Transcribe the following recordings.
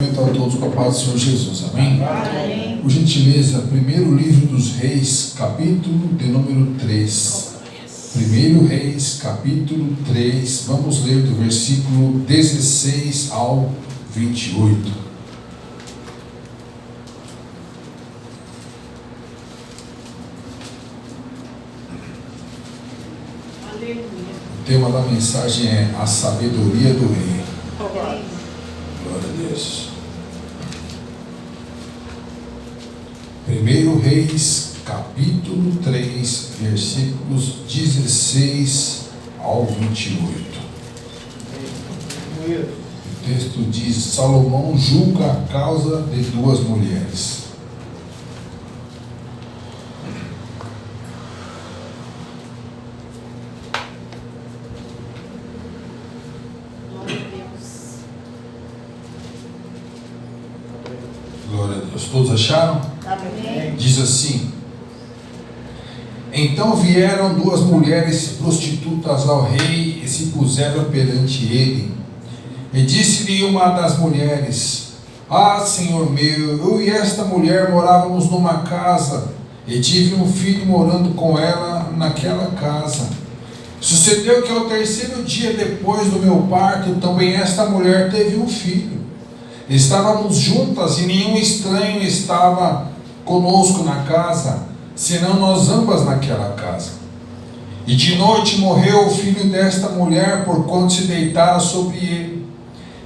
A todos com a paz do Senhor Jesus, amém? Amém. Por gentileza, primeiro livro dos Reis, capítulo de número 3. Primeiro Reis, capítulo 3, vamos ler do versículo 16 ao 28. Aleluia. O tema da mensagem é a sabedoria do rei. Amém. Glória a Deus. Primeiro Reis, capítulo 3, versículos 16 ao 28. O texto diz: Salomão julga a causa de duas mulheres. Glória a Deus. Glória a Deus. Todos acharam? Amém. Diz assim: Então vieram duas mulheres prostitutas ao rei e se puseram perante ele. E disse-lhe uma das mulheres: Ah, senhor meu, eu e esta mulher morávamos numa casa, e tive um filho morando com ela naquela casa. Sucedeu que ao terceiro dia depois do meu parto, também esta mulher teve um filho. Estávamos juntas e nenhum estranho estava conosco na casa, senão nós ambas naquela casa. E de noite morreu o filho desta mulher, porquanto se deitara sobre ele.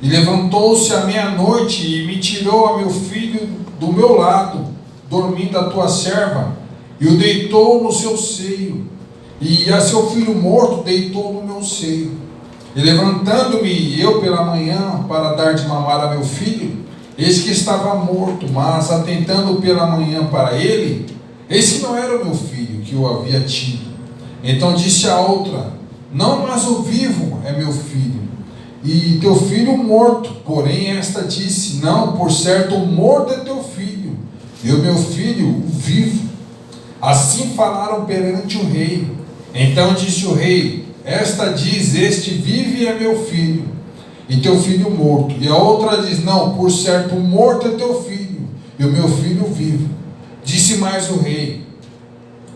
E levantou-se à meia-noite e me tirou a meu filho do meu lado, dormindo a tua serva, e o deitou no seu seio, e a seu filho morto deitou no meu seio. E levantando-me eu pela manhã para dar de mamar a meu filho, eis que estava morto, mas atentando pela manhã para ele, eis que não era o meu filho que eu havia tido. Então disse a outra: Não, mas o vivo é meu filho, e teu filho morto. Porém esta disse: Não, por certo o morto é teu filho, e o meu filho o vivo. Assim falaram perante o rei. Então disse o rei: Esta diz: Este vive é meu filho, e teu filho morto. E a outra diz: Não, por certo o morto é teu filho, e o meu filho vivo. Disse mais o rei: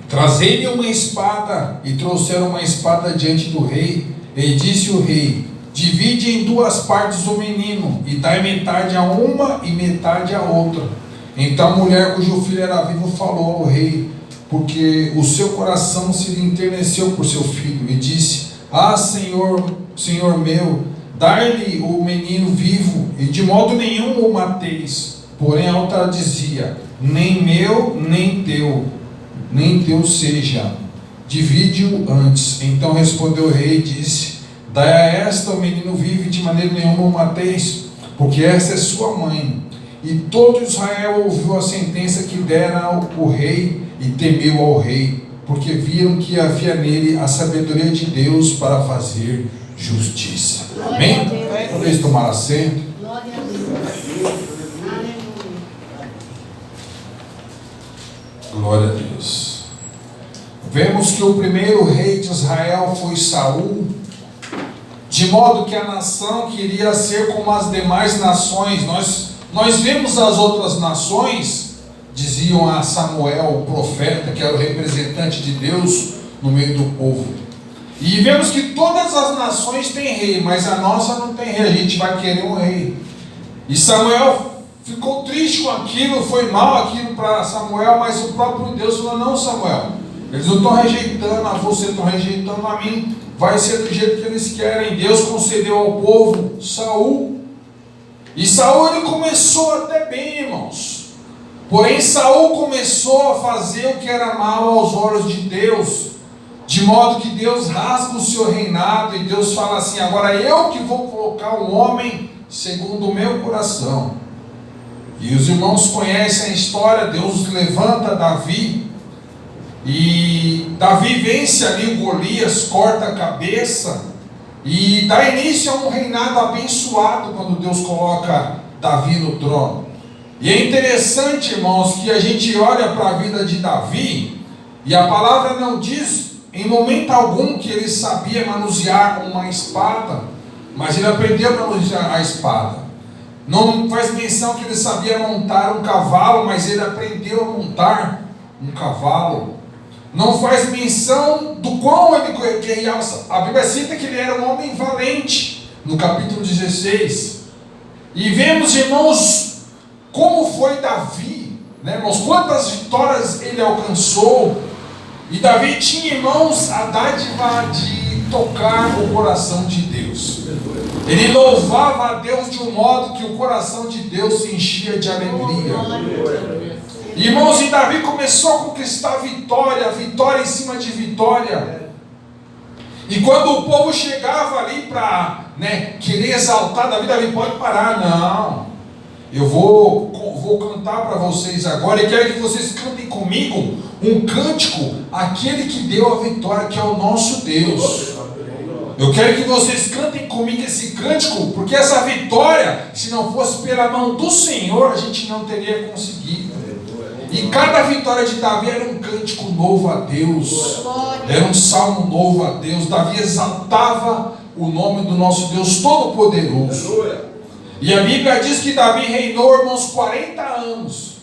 Trazei-lhe uma espada. E trouxeram uma espada diante do rei. E disse o rei: Divide em duas partes o menino, e dai metade a uma e metade a outra. Então a mulher cujo filho era vivo falou ao rei, porque o seu coração se lhe enterneceu por seu filho, e disse: Ah, senhor meu, dai-lhe o menino vivo, e de modo nenhum o mateis. Porém a outra dizia: Nem meu, nem teu seja, divide-o antes. Então respondeu o rei e disse: Dai a esta o menino vivo, e de maneira nenhuma o mateis, porque esta é sua mãe. E todo Israel ouviu a sentença que dera o rei, e temeu ao rei, porque viram que havia nele a sabedoria de Deus para fazer justiça. Amém? Talvez tomar assento. Glória a Deus. Aleluia. Glória a Deus. Vemos que o primeiro rei de Israel foi Saul, de modo que a nação queria ser como as demais nações. Nós vemos as outras nações, diziam a Samuel, o profeta, que era o representante de Deus no meio do povo. E vemos que todas as nações têm rei, mas a nossa não tem rei, a gente vai querer um rei. E Samuel ficou triste com aquilo, foi mal aquilo para Samuel, mas o próprio Deus falou: Não, Samuel, eles não estão rejeitando a você, estão rejeitando a mim, vai ser do jeito que eles querem. Deus concedeu ao povo Saul, e Saul ele começou até bem, irmãos. Porém Saul começou a fazer o que era mal aos olhos de Deus, de modo que Deus rasga o seu reinado, e Deus fala assim: Agora eu que vou colocar um homem segundo o meu coração. E os irmãos conhecem a história. Deus levanta Davi, e Davi vence ali o Golias, corta a cabeça, e dá início a um reinado abençoado quando Deus coloca Davi no trono. E é interessante, irmãos, que a gente olha para a vida de Davi, e a palavra não diz em momento algum que ele sabia manusear uma espada, mas ele aprendeu a manusear a espada. Não faz menção que ele sabia montar um cavalo, mas ele aprendeu a montar um cavalo. Não faz menção do quão ele guerreava. A Bíblia cita que ele era um homem valente, no capítulo 16. E vemos, irmãos, como foi Davi, né, irmãos? Quantas vitórias ele alcançou. E Davi tinha, irmãos, a dádiva de tocar o coração de Deus. Ele louvava a Deus de um modo que o coração de Deus se enchia de alegria. Irmãos, e Davi começou a conquistar vitória em cima de vitória. E quando o povo chegava ali para, querer exaltar Davi pode parar. Não, eu vou cantar para vocês agora, e quero que vocês cantem comigo um cântico, aquele que deu a vitória, que é o nosso Deus. Eu quero que vocês cantem comigo esse cântico, porque essa vitória, se não fosse pela mão do Senhor, a gente não teria conseguido. E cada vitória de Davi era um cântico novo a Deus, era um salmo novo a Deus. Davi exaltava o nome do nosso Deus Todo-Poderoso. E a Bíblia diz que Davi reinou, irmãos, 40 anos.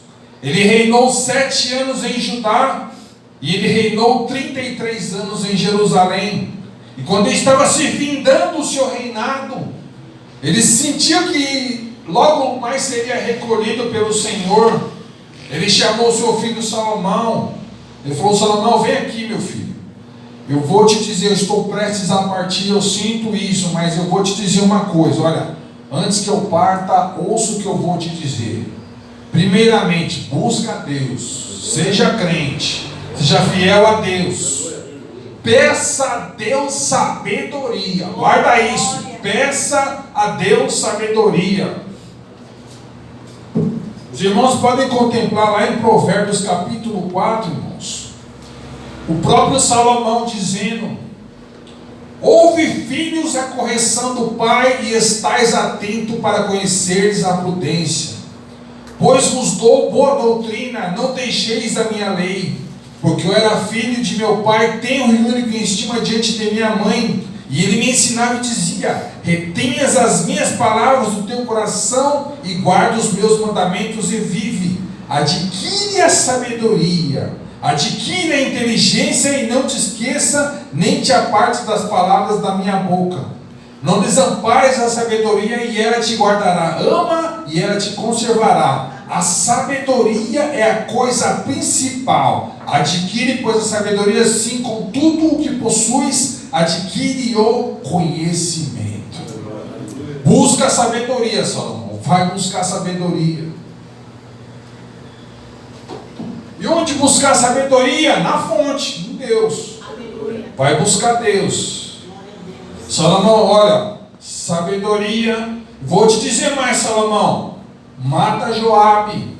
Ele reinou 7 anos em Judá, e ele reinou 33 anos em Jerusalém. E quando ele estava se findando o seu reinado, ele sentiu que logo mais seria recolhido pelo Senhor. Ele chamou seu filho Salomão. Ele falou: Salomão, vem aqui, meu filho. Eu vou te dizer, eu estou prestes a partir, eu sinto isso, mas eu vou te dizer uma coisa. Olha, antes que eu parta, ouça o que eu vou te dizer. Primeiramente, busca a Deus, seja crente, seja fiel a Deus. Peça a Deus sabedoria. Guarda isso. Peça a Deus sabedoria. Os irmãos podem contemplar lá em Provérbios capítulo 4, irmãos, o próprio Salomão dizendo: ouve, filhos, a correção do pai, e estais atento para conheceres a prudência. Pois vos dou boa doutrina, não deixeis a minha lei. Porque eu era filho de meu pai, tenro e único em estima diante de minha mãe. E ele me ensinava e dizia: retenhas as minhas palavras do teu coração, e guarda os meus mandamentos e vive. Adquire a sabedoria, adquire a inteligência, e não te esqueça, nem te apartes das palavras da minha boca. Não desampares a sabedoria, e ela te guardará. Ama, e ela te conservará. A sabedoria é a coisa principal. Adquire, pois, a sabedoria, sim, com tudo o que possuis, adquire o conhecimento. Busca a sabedoria, Salomão. Vai buscar a sabedoria. E onde buscar a sabedoria? Na fonte, em Deus. Vai buscar Deus. Salomão, olha, sabedoria. Vou te dizer mais, Salomão. Mata Joabe,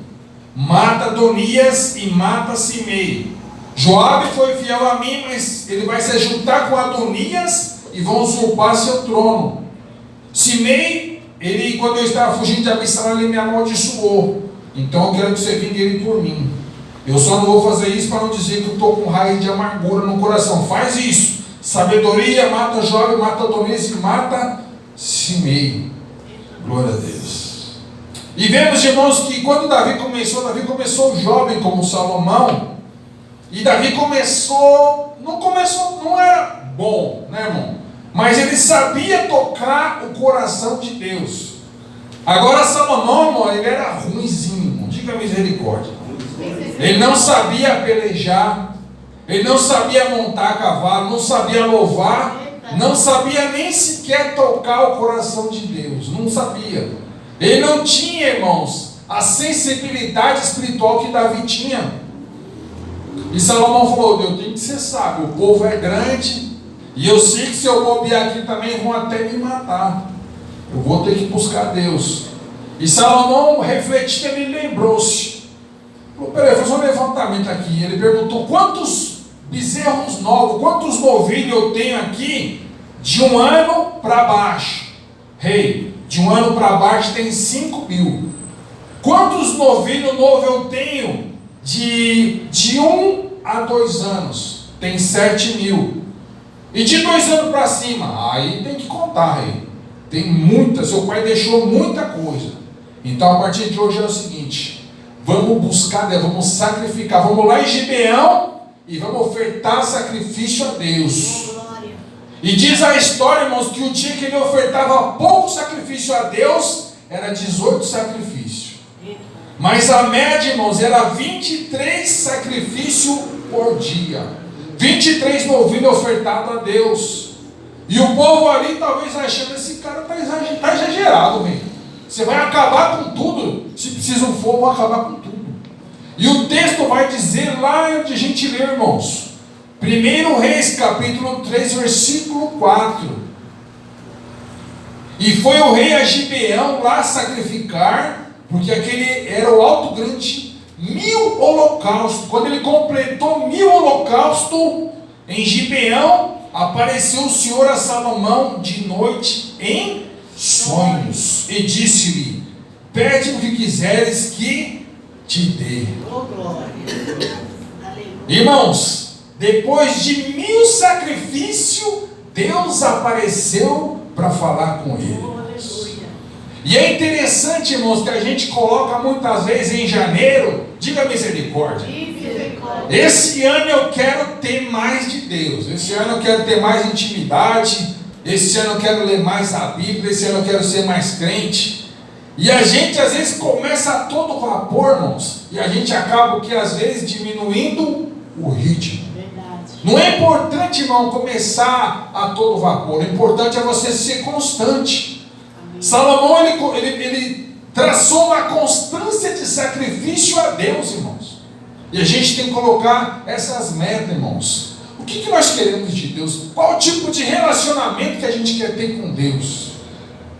mata Adonias e mata Simei. Joabe foi fiel a mim, mas ele vai se juntar com Adonias e vão usurpar seu trono. Simei, ele, quando eu estava fugindo de Absalão, ele me amaldiçoou. Então eu quero que você vingue ele por mim. Eu só não vou fazer isso para não dizer que eu estou com raiz de amargura no coração. Faz isso. Sabedoria, mata Joabe, mata Adonias e mata Simei. Glória a Deus. E vemos, irmãos, que quando Davi começou jovem como Salomão. E Davi não era bom, né, irmão? Mas ele sabia tocar o coração de Deus. Agora Salomão, irmão, ele era ruinzinho, irmão. Diga misericórdia. Ele não sabia pelejar, ele não sabia montar cavalo, não sabia louvar, não sabia nem sequer tocar o coração de Deus, não sabia. Ele não tinha, irmãos, a sensibilidade espiritual que Davi tinha. E Salomão falou: eu tenho que ser sábio, o povo é grande, e eu sei que se eu bobear aqui também vão até me matar. Eu vou ter que buscar Deus. E Salomão, refletindo, ele lembrou-se. Falou: peraí, vou fazer um levantamento aqui. Ele perguntou: quantos bezerros novos, quantos novilhos eu tenho aqui de um ano para baixo? Rei, de um ano para baixo tem 5.000. Quantos novilhos novos eu tenho de 1 a 2 anos? Tem 7.000. E de 2 anos para cima? Aí tem que contar, rei. Tem muita, seu pai deixou muita coisa. Então a partir de hoje é o seguinte: vamos buscar Deus, vamos sacrificar, vamos lá em Gibeão e vamos ofertar sacrifício a Deus. Glória. E diz a história, irmãos, que o dia que ele ofertava pouco sacrifício a Deus, era 18 sacrifícios. Mas a média, irmãos, era 23 sacrifícios por dia. 23 novilhas ofertadas a Deus. E o povo ali talvez achando, esse cara está exagerado, velho. Você vai acabar com tudo. Se precisa um fogo, vai acabar com tudo. E o texto vai dizer lá onde a gente lê, irmãos. 1 Reis, capítulo 3, versículo 4. E foi o rei a Gibeão lá sacrificar, porque aquele era o alto grande, 1000 holocaustos. Quando ele completou 1000 holocaustos em Gibeão, apareceu o Senhor a Salomão de noite em sonhos e disse-lhe: pede o que quiseres que te dê. Oh, glória. Aleluia. Irmãos, depois de 1000 sacrifícios, Deus apareceu para falar com ele. Oh, aleluia. E é interessante, irmãos, que a gente coloca muitas vezes em janeiro, diga misericórdia. Misericórdia. Esse ano eu quero ter mais de Deus. Esse ano eu quero ter mais intimidade. Esse ano eu quero ler mais a Bíblia. Esse ano eu quero ser mais crente. E a gente às vezes começa a todo vapor, irmãos. E a gente acaba que às vezes diminuindo o ritmo. Verdade. Não é importante, irmão, começar a todo vapor. O importante é você ser constante. Amém. Salomão ele traçou uma constância de sacrifício a Deus, irmãos. E a gente tem que colocar essas metas, irmãos. O que nós queremos de Deus? Qual tipo de relacionamento que a gente quer ter com Deus?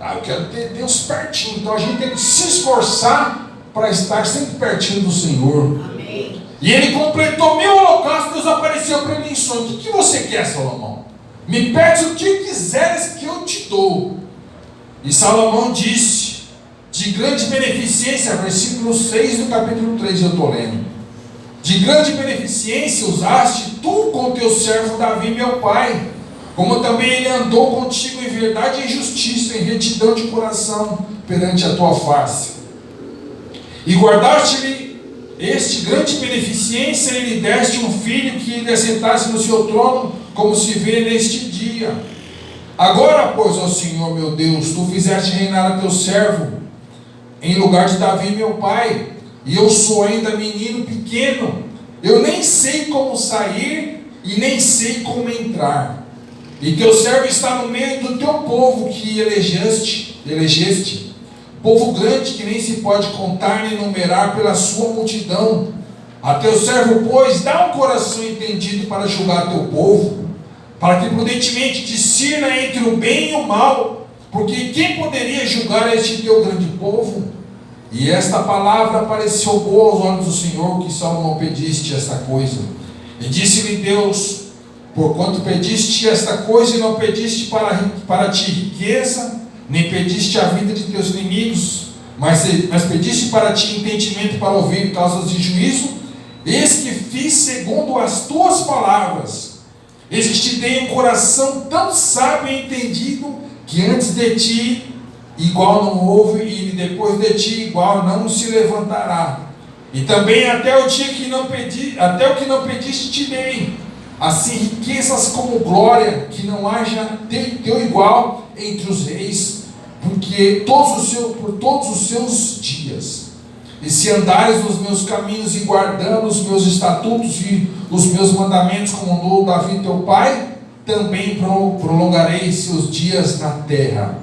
Eu quero ter Deus pertinho. Então a gente tem que se esforçar para estar sempre pertinho do Senhor. Amém. E ele completou 1000 holocaustos. Deus apareceu para ele em sonho. O que você quer, Salomão? Me pede o que quiseres que eu te dou. E Salomão disse: de grande beneficência, versículo 6 do capítulo 3, eu estou lendo. De grande beneficência usaste tu com teu servo Davi, meu pai, como também ele andou contigo em verdade e em justiça, em retidão de coração perante a tua face. E guardaste-lhe este grande beneficência, e lhe deste um filho que lhe assentasse no seu trono, como se vê neste dia. Agora, pois, ó Senhor meu Deus, tu fizeste reinar a teu servo em lugar de Davi, meu pai, e eu sou ainda menino pequeno, eu nem sei como sair e nem sei como entrar. E teu servo está no meio do teu povo que elegeste, povo grande que nem se pode contar nem numerar pela sua multidão. A teu servo, pois, dá um coração entendido para julgar teu povo, para que prudentemente discirna entre o bem e o mal, porque quem poderia julgar este teu grande povo? E esta palavra pareceu boa aos olhos do Senhor, que Salomão pediste esta coisa. E disse-lhe Deus: porquanto pediste esta coisa e não pediste para ti riqueza, nem pediste a vida de teus inimigos, mas pediste para ti entendimento para ouvir causas de juízo, eis que fiz segundo as tuas palavras. Eis que te dei um coração tão sábio e entendido, que antes de ti igual não houve, e depois de ti igual não se levantará. E também até o que não pediste te dei, assim riquezas como glória, que não haja teu igual entre os reis, por todos os seus dias. E se andares nos meus caminhos e guardando os meus estatutos e os meus mandamentos, como andou Davi teu pai, também prolongarei seus dias na terra.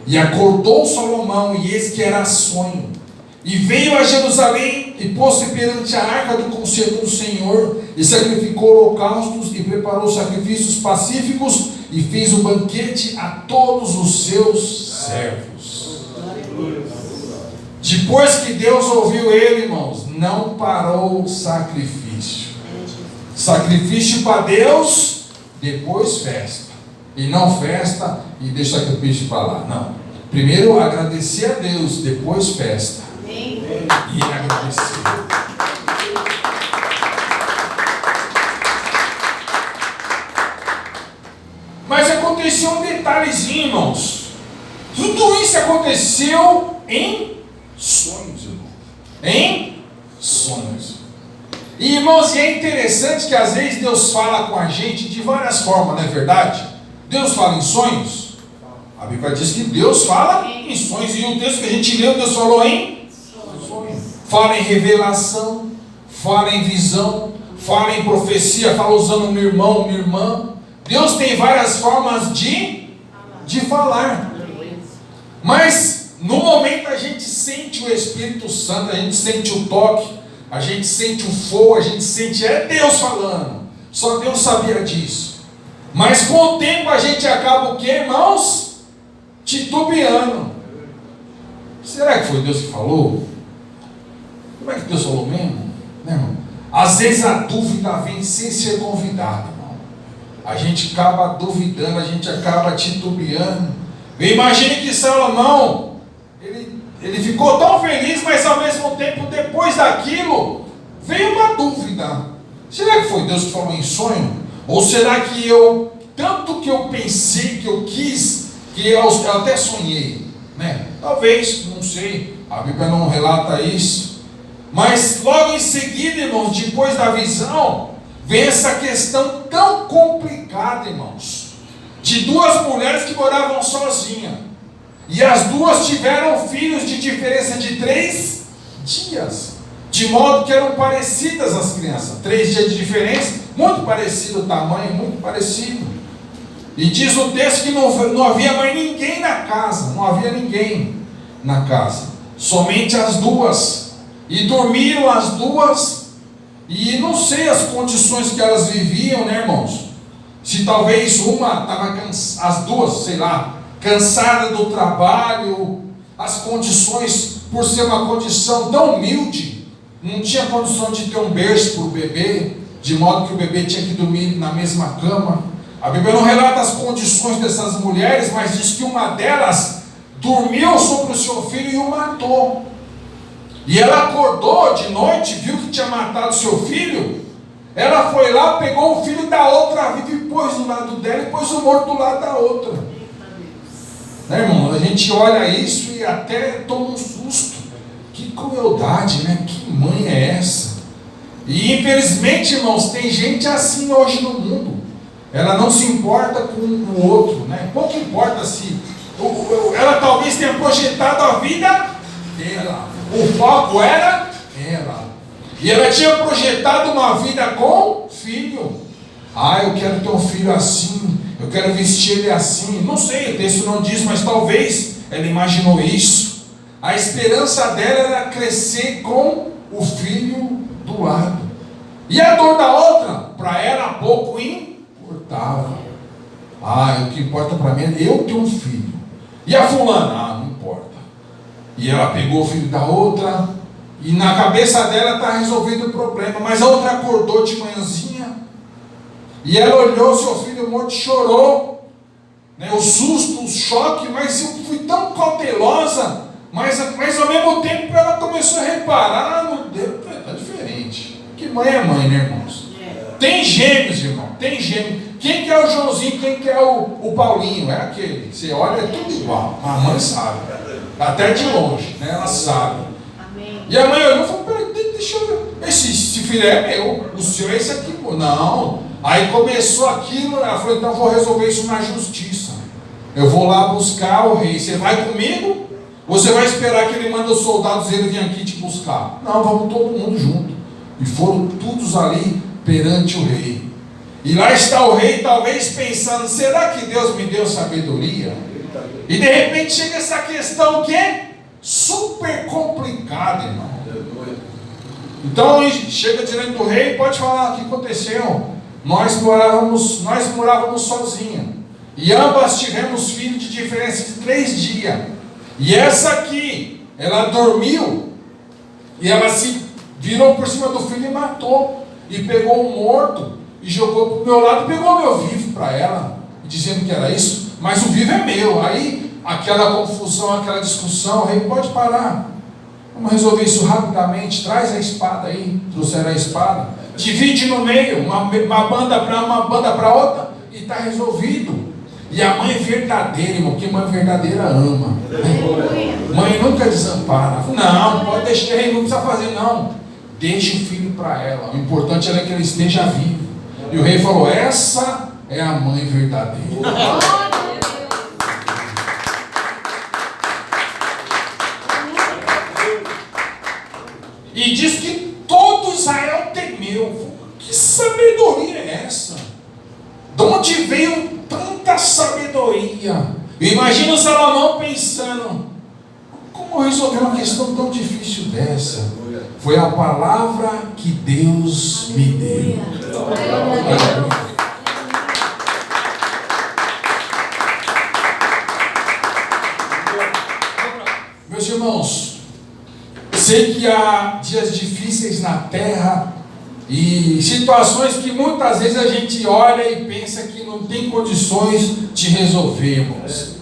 E acordou Salomão, e eis que era sonho. E veio a Jerusalém, e pôs-se perante a arca do conselho do Senhor, e sacrificou holocaustos, e preparou sacrifícios pacíficos, e fez um banquete a todos os seus servos. Depois que Deus ouviu ele, irmãos, não parou o sacrifício. Sacrifício para Deus, depois festa. E não festa e deixa sacrifício para lá. Não. Primeiro agradecer a Deus, depois festa. Amém. E agradecer. Mas aconteceu um detalhezinho, irmãos. Tudo isso aconteceu em em sonhos. E, irmãos, e é interessante que às vezes Deus fala com a gente de várias formas, não é verdade? Deus fala em sonhos. A Bíblia diz que Deus fala em sonhos. E o texto que a gente leu, Deus falou em sonhos. Fala em revelação, fala em visão, fala em profecia, fala usando um irmão, uma irmã. Deus tem várias formas de falar. Mas no momento a gente sente o Espírito Santo, a gente sente o toque, a gente sente o fogo, a gente sente, é Deus falando. Só Deus sabia disso. Mas com o tempo a gente acaba o que, irmãos? Titubeando. Será que foi Deus que falou? Como é que Deus falou mesmo? Né, irmão? Às vezes a dúvida vem sem ser convidado, irmão. A gente acaba duvidando, a gente acaba titubeando. Imagine que Salomão, ele ficou tão feliz, mas ao mesmo tempo, depois daquilo, veio uma dúvida. Será que foi Deus que falou em sonho? Ou será que tanto que eu pensei, que eu quis, que eu até sonhei, né? Talvez, não sei, a Bíblia não relata isso. Mas logo em seguida, irmãos, depois da visão, vem essa questão tão complicada, irmãos, de duas mulheres que moravam sozinhas. E as duas tiveram filhos de diferença de 3 dias. De modo que eram parecidas as crianças. 3 dias de diferença, muito parecido o tamanho, muito parecido. E diz o texto que não havia mais ninguém na casa. Não havia ninguém na casa. Somente as duas. E dormiram as duas. E não sei as condições que elas viviam, né, irmãos? Se talvez uma estava cansada, as duas, sei lá, cansada do trabalho, as condições, por ser uma condição tão humilde, não tinha condição de ter um berço para o bebê, de modo que o bebê tinha que dormir na mesma cama. A Bíblia não relata as condições dessas mulheres, mas diz que uma delas dormiu sobre o seu filho e o matou. E ela acordou de noite, viu que tinha matado seu filho. Ela foi lá, pegou o filho da outra viva e pôs do lado dela e pôs o morto do lado da outra. Né, irmão? A gente olha isso e até toma um susto. Que crueldade, né? Que mãe é essa? E infelizmente, irmãos, tem gente assim hoje no mundo. Ela não se importa com o outro, né? Pouco importa se ela talvez tenha projetado a vida dela. O foco era ela. E ela tinha projetado uma vida com filho. Eu quero ter um filho assim, eu quero vestir ele assim. Não sei, o texto não diz, mas talvez ela imaginou isso. A esperança dela era crescer com o filho do lado. E a dor da outra, para ela pouco importava. O que importa para mim é eu ter um filho. E a fulana? Não importa. E ela pegou o filho da outra, e na cabeça dela está resolvido o problema. Mas a outra acordou de manhãzinha, e ela olhou seu filho morto e chorou, né? O susto, o choque, mas eu fui tão cautelosa, mas ao mesmo tempo ela começou a reparar, meu Deus, está diferente. Que mãe é mãe, né, irmãos? Tem gêmeos, irmão, tem gêmeos. Quem que é o Joãozinho, quem que é o Paulinho? É aquele, você olha, é tudo igual. A mãe sabe, até de longe, né? Ela sabe. Amém. E a mãe olhou e falou: peraí, deixa eu ver. Esse filho é meu, o senhor é esse aqui, pô. Não. Aí começou aquilo, ela falou: então eu vou resolver isso na justiça. Eu vou lá buscar o rei. Você vai comigo? Ou você vai esperar que ele manda os soldados e ele vir aqui te buscar? Não, vamos todo mundo junto. E foram todos ali perante o rei. E lá está o rei, talvez pensando: será que Deus me deu sabedoria? E de repente chega essa questão que é super complicada, irmão. Então chega diante do rei, pode falar o que aconteceu. Nós morávamos sozinhos. E ambas tivemos filhos de diferença de 3 dias. E essa aqui, ela dormiu, e ela se virou por cima do filho e matou. E pegou o morto e jogou para o meu lado, pegou o meu vivo para ela, dizendo que era isso, mas o vivo é meu. Aí aquela confusão, aquela discussão, o rei: pode parar, vamos resolver isso rapidamente, traz a espada aí. Trouxeram a espada, divide no meio, uma banda para uma, banda para outra, e está resolvido. E a mãe verdadeira, irmão, porque mãe verdadeira ama. Aleluia. Mãe nunca desampara. Não, pode deixar, não precisa fazer não. Deixa o filho para ela. O importante é que ele esteja vivo. E o rei falou: essa é a mãe verdadeira. E diz que todo Israel temeu. Que sabedoria é essa? De onde veio tanta sabedoria? Imagina o Salomão pensando: como resolver uma questão tão difícil dessa? Foi a palavra que Deus me deu. Meus irmãos, sei que há dias difíceis na terra e situações que muitas vezes a gente olha e pensa que não tem condições de resolvermos.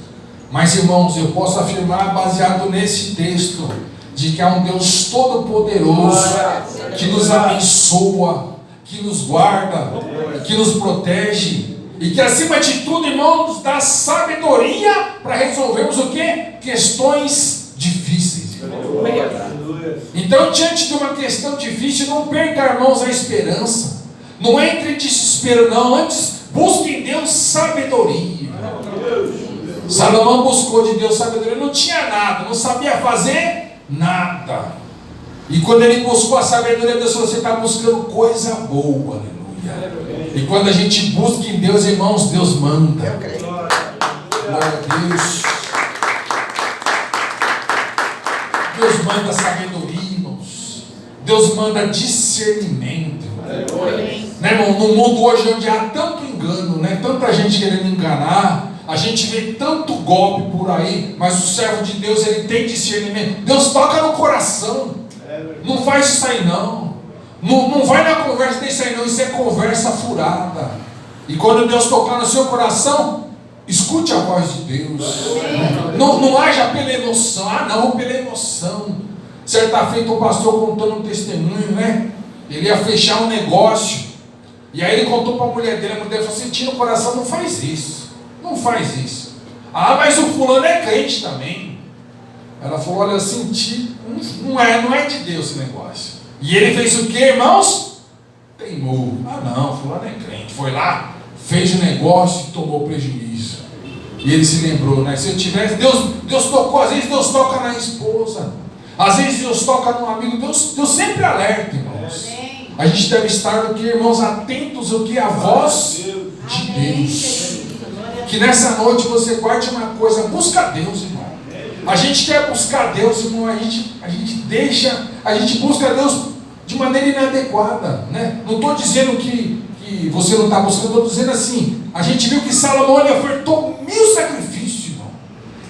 Mas, irmãos, eu posso afirmar, baseado nesse texto, de que há um Deus todo-poderoso que nos abençoa, que nos guarda, que nos protege e que, acima de tudo, irmãos, nos dá sabedoria para resolvermos o quê? Questões difíceis. Então, diante de uma questão difícil, não perca, irmãos, a esperança. Não entre em desespero, não. Antes, busque em Deus sabedoria. Salomão buscou de Deus sabedoria. Não tinha nada, não sabia fazer nada. E quando ele buscou a sabedoria, Deus falou: você está buscando coisa boa. Aleluia. E quando a gente busca em Deus, irmãos, Deus manda. Glória a Deus. Deus manda sabedoria, irmãos. Deus manda discernimento. Né, irmão? No mundo hoje onde há tanto engano, né? Tanta gente querendo enganar, a gente vê tanto golpe por aí, mas o servo de Deus, ele tem discernimento. Deus toca no coração. Não faz isso aí não. Não vai na conversa desse aí não. Isso é conversa furada. E quando Deus tocar no seu coração, escute a voz de Deus. Não haja pela emoção. Não, pela emoção. Certa feita um pastor contando um testemunho, né? Ele ia fechar um negócio. E aí ele contou para a mulher dele. A mulher falou: sentindo o coração, não faz isso. Não faz isso. Mas o fulano é crente também. Ela falou: olha, eu senti. Não é de Deus esse negócio. E ele fez o que, irmãos? Teimou. Não, fulano é crente. Foi lá, fez o negócio e tomou prejuízo. E ele se lembrou, né? Se eu tivesse, Deus tocou, às vezes Deus toca na esposa, às vezes Deus toca no amigo, Deus sempre alerta, irmãos. A gente deve estar, o que, irmãos, atentos ao que? A voz de Deus. Que nessa noite você guarde uma coisa: busca Deus, irmão. A gente quer buscar Deus, irmão, a gente busca Deus de maneira inadequada, né? Não estou dizendo que você não está buscando, estou dizendo assim: a gente viu que Salomão, ele ofertou 1000 sacrifícios, irmão.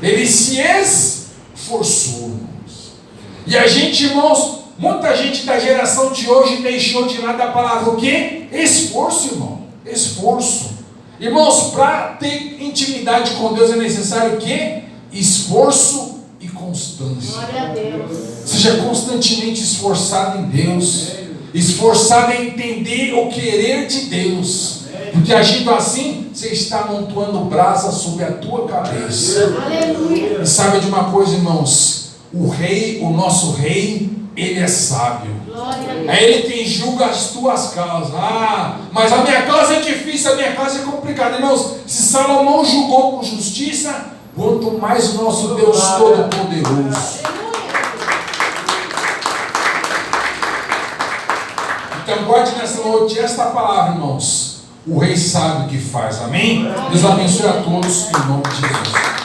Ele se esforçou, irmãos. E a gente, irmãos, muita gente da geração de hoje deixou de lado a palavra o quê? Esforço, irmão. Esforço. Irmãos, para ter intimidade com Deus é necessário o quê? Esforço e constância. Glória a Deus. Seja constantemente esforçado em Deus, esforçado em entender o querer de Deus, porque agindo assim, você está amontoando brasa sobre a tua cabeça. Aleluia. E sabe de uma coisa, irmãos? O rei, o nosso rei, ele é sábio. É ele quem julga as tuas causas. Mas a minha causa é difícil, a minha causa é complicada. Irmãos, se Salomão julgou com justiça, quanto mais o nosso Deus Todo-Poderoso. Então guarde nessa noite esta palavra, irmãos: o rei sabe o que faz. Amém? Deus abençoe a todos em nome de Jesus.